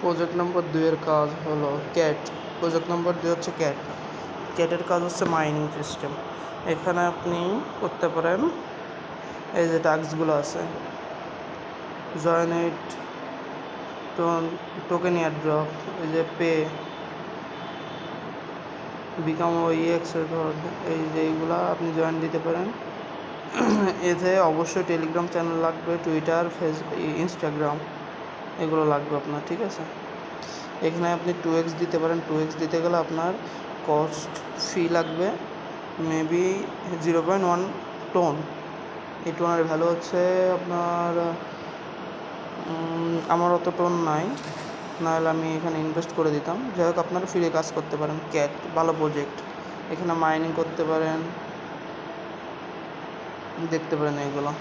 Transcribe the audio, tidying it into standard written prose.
Project নম্বর 2 এর কাজ হলো ক্যাট। প্রজেক্ট নম্বর 2 হচ্ছে ক্যাট। ক্যাটের কাজ হচ্ছে মাইনিং সিস্টেম। এখানে আপনি করতে পারেন এই যে টাস্কগুলো আছে, জয়েন ইট, টোকেন এয়ারড্রপ, এই যে পে, বিকাম ওইএক্স, এই যে এইগুলা আপনি জয়েন দিতে পারেন। এতে অবশ্যই টেলিগ্রাম চ্যানেল লাগবে, টুইটার, ইনস্টাগ্রাম এগুলো লাগবে আপনার, ঠিক আছে। এখানে আপনি 2x দিতে পারেন। 2x দিতে গেলে আপনার কস্ট ফি লাগবে মেবি 0.1 টোন। এই টোনের ভ্যালু হচ্ছে আপনার, আমার অত টোন নাই, নাহলে আমি এখানে ইনভেস্ট করে দিতাম। যাই হোক, আপনারা ফ্রি কাজ করতে পারেন। ক্যাট ভালো প্রজেক্ট, এখানে মাইনিং করতে পারেন, দেখতে পারেন এইগুলো।